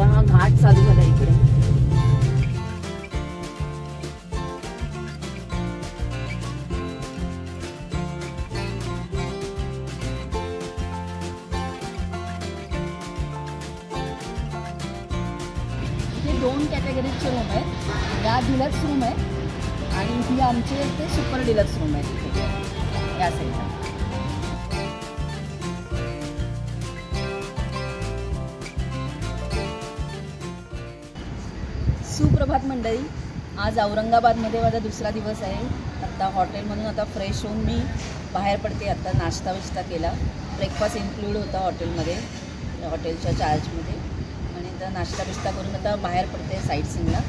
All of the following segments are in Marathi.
हा घाट चालू झाला इकडे. इथे 2 कॅटेगरीजचे रूम आहेत. या डिलक्स रूम आहेत आणि ही आमचे ते सुपर डिलक्स रूम आहेत इथे या साईडला. सुप्रभात मंडळी. आज औरंगाबादमध्ये माझा दुसरा दिवस आहे. आता हॉटेलमधून आता फ्रेश होऊन मी बाहेर पडते. आता नाश्ता विष्टा केला. ब्रेकफास्ट इन्क्लूड होता हॉटेलमध्ये, हॉटेलच्या चार्जमध्ये. आणि आता नाश्ता विष्टा करून आता बाहेर पडते साईट सीइंगला.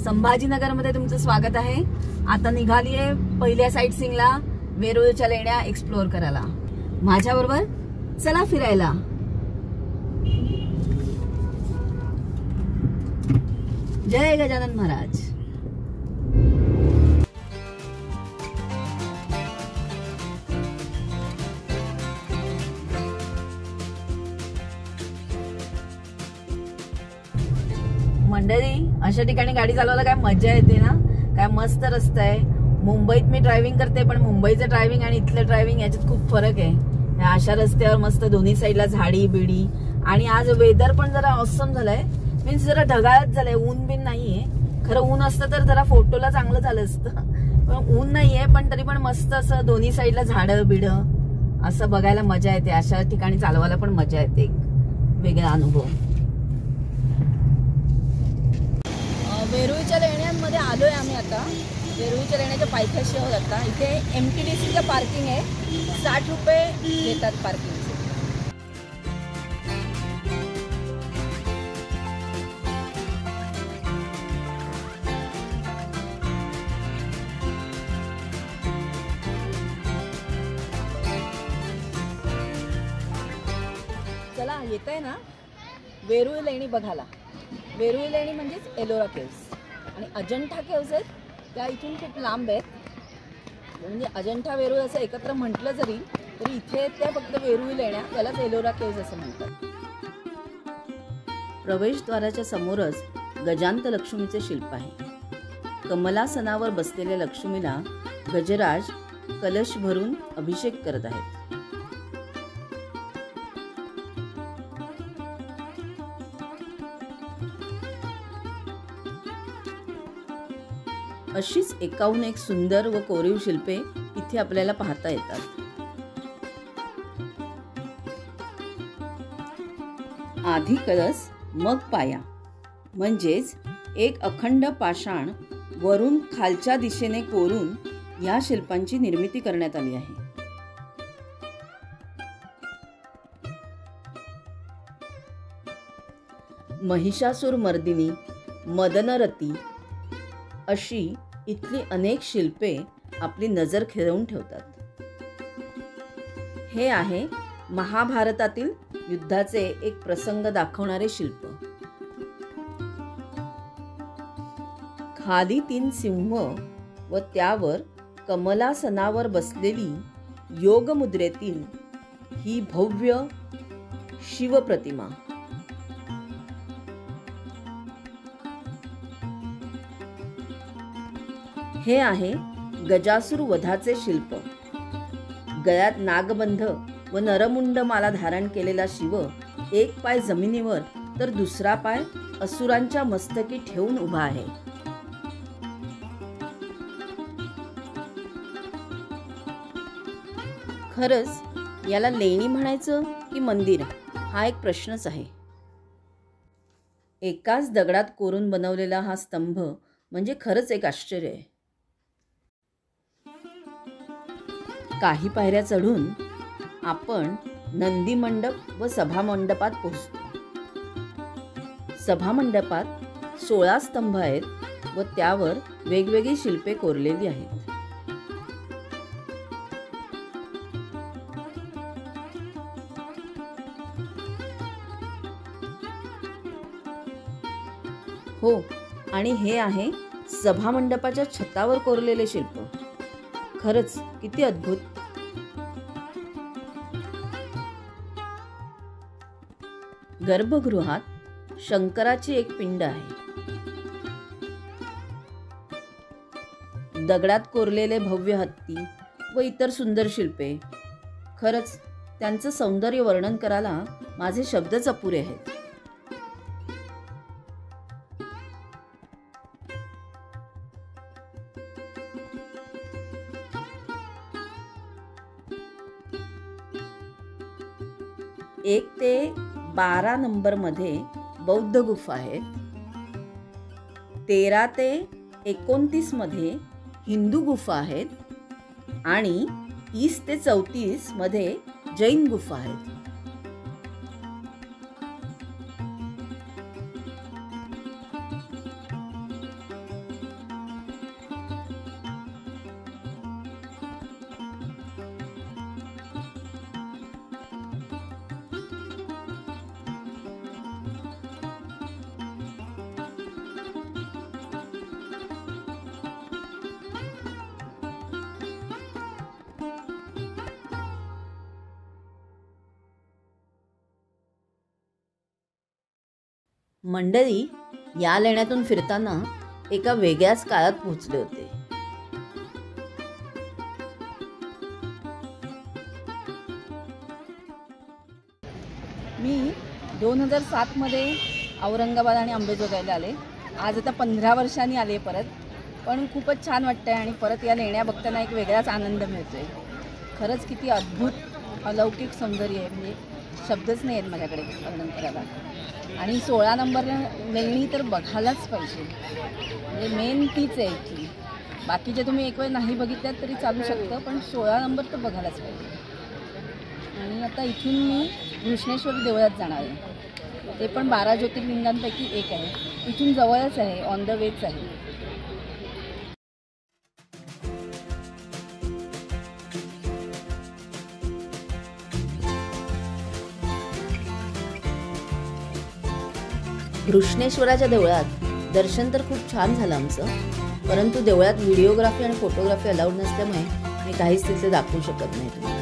संभाजीनगरमध्ये तुमचं स्वागत आहे. आता निघाली आहे पहिल्या साईट सीइंगला, वेरूळच्या लेण्या एक्सप्लोअर करायला. माझ्याबरोबर चला फिरायला. जय गजानन महाराज. मंडळी, अशा ठिकाणी गाडी चालवायला काय मजा येते ना. काय मस्त रस्ता आहे. मुंबईत मी ड्रायव्हिंग करते, पण मुंबईचं ड्रायव्हिंग आणि इथलं ड्रायव्हिंग याच्यात खूप फरक आहे. अशा रस्त्यावर मस्त दोन्ही साईडला झाडी बिडी. आणि आज वेदर पण जरा ऑसम झालंय. मीन्स जरा ढगाळच झालंय, ऊन बिन नाहीये. खरं ऊन असतं तर जरा फोटोला चांगलं झालं असतं, पण ऊन नाहीये. पण तरी पण मस्त असं दोन्ही साईडला झाडं बिडं असं बघायला मजा येते. अशा ठिकाणी चालवायला पण मजा येते, एक वेगळा अनुभव. वेरूळच्या लेण्यांमध्ये आलोय आम्ही आता. वेरूळच्या लेण्याच्या पायथ्याशी आहोत आता. इथे MTDCचं पार्किंग आहे. 60 रुपये घेतात पार्किंगचे. चला, येत आहे ना वेरूळ लेणी बघायला. वेरूळ लेणी म्हणजेच एलोरा केव्स. आणि अजंठा केव्स आहेत त्या इथून खूप लांब आहेत. म्हणजे अजंठा वेरूळ असं एकत्र म्हटलं जरी तरी इथे त्या फक्त वेरूळ लेण्या, त्यालाच एलोरा केव्स असं म्हणतात. प्रवेशद्वाराच्या समोरच गजांत लक्ष्मीचे शिल्प आहे. कमलासनावर बसलेल्या लक्ष्मीला गजराज कलश भरून अभिषेक करत आहेत. अशीच एकाहून एक सुंदर व कोरीव शिल्पे इथे आपल्याला पाहता येतात. आधी कळस मग पाया, म्हणजेच एक अखंड पाषाण वरून खालच्या दिशेने कोरून या शिल्पांची निर्मिती करण्यात आली आहे. महिषासुर मर्दिनी, मदनरती अशी इथली अनेक शिल्पे आपली नजर खिळवून ठेवतात. हे आहे महाभारतातील युद्धाचे एक प्रसंग दाखवणारे शिल्प. खाली 3 सिंह व त्यावर कमलासनावर बसलेली योगमुद्रेतील ही भव्य शिवप्रतिमा. हे आहे गजासूर वधाचे शिल्प. गळ्यात नागबंध व नरमुंड माला धारण केलेला शिव एक पाय जमिनीवर तर दुसरा पाय असुरांच्या मस्तकी ठेवून उभा आहे. खरंच याला लेणी म्हणायचं की मंदिर, हा एक प्रश्नच आहे. एकाच दगडात कोरून बनवलेला हा स्तंभ म्हणजे खरंच एक आश्चर्य आहे. काही पायऱ्या चढून आपण नंदी मंडप व सभामंडपात पोहोचतो. सभामंडपात 16 स्तंभ आहेत व त्यावर वेगवेगळी शिल्पे कोरलेली आहेत. हो, आणि हे आहे सभामंडपाच्या छतावर कोरलेले शिल्प. खरंच किती अद्भुत. गर्भगृहात शंकराची एक पिंड आहे. दगडात कोरलेले भव्य हत्ती व इतर सुंदर शिल्पे. खरंच त्यांचं सौंदर्य वर्णन करायला माझे शब्दच अपुरे आहेत. एक ते 12 नंबरमध्ये बौद्ध गुफा आहेत. 13 ते 29 मध्ये हिंदू गुफा आहेत आणि 30 ते 34 मध्ये जैन गुफा आहेत. मंडळी, या लेण्यातून फिरताना एका वेगळ्याच काळात पोहोचले होते. मी 2007 मध्ये औरंगाबाद आणि अंबेजोगाईला आले. आज आता 15 वर्षांनी आले परत, पण खूपच छान वाटतंय आणि परत या लेण्या बघताना एक वेगळाच आनंद मिळतोय. खरंच किती अद्भुत अलौकिक सौंदर्य आहे, म्हणजे शब्दच नाही आहेत माझ्याकडे वर्णन करायला. आणि 16 नंबर लेणी तर बघायलाच पाहिजे, म्हणजे मेन तीच आहे की बाकीचे तुम्ही एक वेळ नाही बघितल्यात तरी चालू शकतं, पण 16 नंबर तर बघायलाच पाहिजे. आणि आता इथून मी घृष्णेश्वर देवळात जाणार आहे. ते पण 12 ज्योतिर्लिंगांपैकी एक आहे. इथून जवळच आहे, ऑन द वेच आहे. घृष्णेश्वराच्या देवळात दर्शन तर खूप छान झालं आमचं, परंतु देवळात व्हिडिओग्राफी आणि फोटोग्राफी अलाउड नसल्यामुळे मी काहीच तिथे दाखवू शकत नाही तुम्हाला.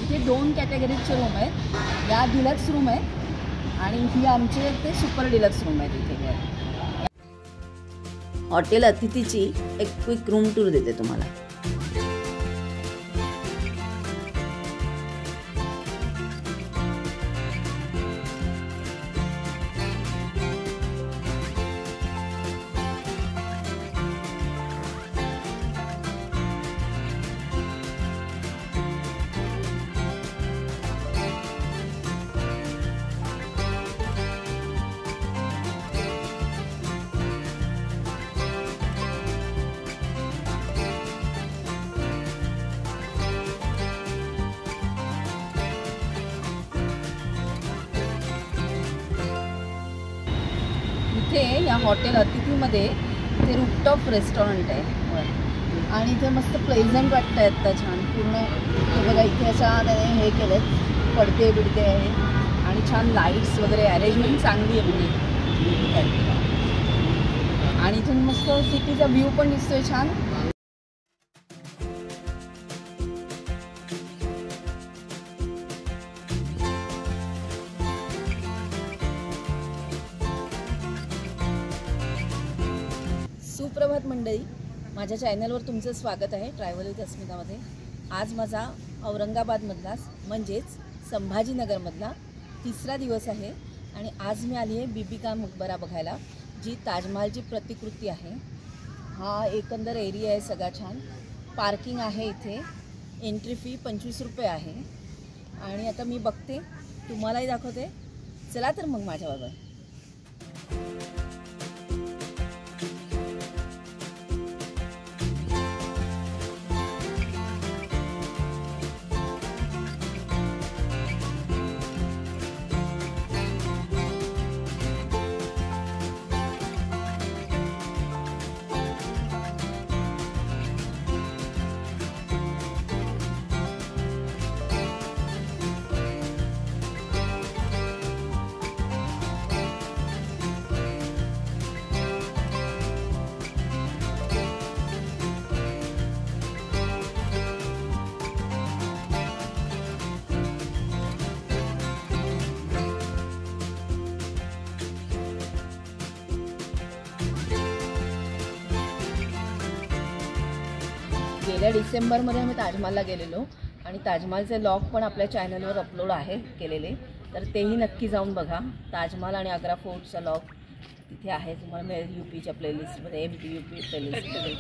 इथे 2 कॅटेगरीजचे रूम आहेत. या डिलक्स रूम आहेत आणि ही आमचे ते सुपर डिलक्स रूम आहेत. इथे हॉटेल अतिथीची एक क्विक रूम टूर देते तुम्हाला. इथे या हॉटेल अतिथीमध्ये ते रूफटॉप रेस्टॉरंट आहे आणि इथे मस्त प्लेझंट वाटतं आहे. आता छान पूर्ण हे बघा, इथे अशा हे केलेत, पडदे बिडदे आहेत आणि छान लाईट्स वगैरे, अरेंजमेंट चांगली आहे म्हणजे. आणि इथून मस्त सिटीचा व्ह्यू पण दिसतोय छान. सुप्रभात मंडळी, माझ्या चॅनलवर तुमचं स्वागत आहे ट्रॅव्हल विथ अस्मितामध्ये. आज माझा औरंगाबादमधला म्हणजेच संभाजीनगरमधला 3रा दिवस आहे आणि आज मी आली आहे बीबी का मकबरा बघायला, जी ताजमहालची प्रतिकृती आहे. हा एकंदर एरिया आहे सगळा छान. पार्किंग आहे इथे. एंट्री फी 25 रुपये आहे. आणि आता मी बघते, तुम्हालाही दाखवते. चला तर मग माझ्याबरोबर. गेल्या डिसेंबरमध्ये आम्ही ताजमहलला गेलेलो आणि ताजमहलचे लॉग पण आपल्या चॅनलवर अपलोड आहे केलेले, तर तेही नक्की जाऊन बघा. ताजमहल आणि आग्रा फोर्टचा लॉग तिथे आहे, तुम्हाला मिळेल यूपीच्या प्लेलिस्टमध्ये, MP UP प्लेलिस्टमध्ये,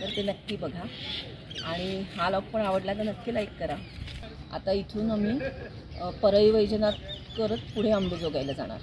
तर ते नक्की बघा. आणि हा लॉग पण आवडला तर नक्की लाईक करा. आता इथून आम्ही परळी वैजनाथ करत पुढे अंबेजोगाईला जाणार.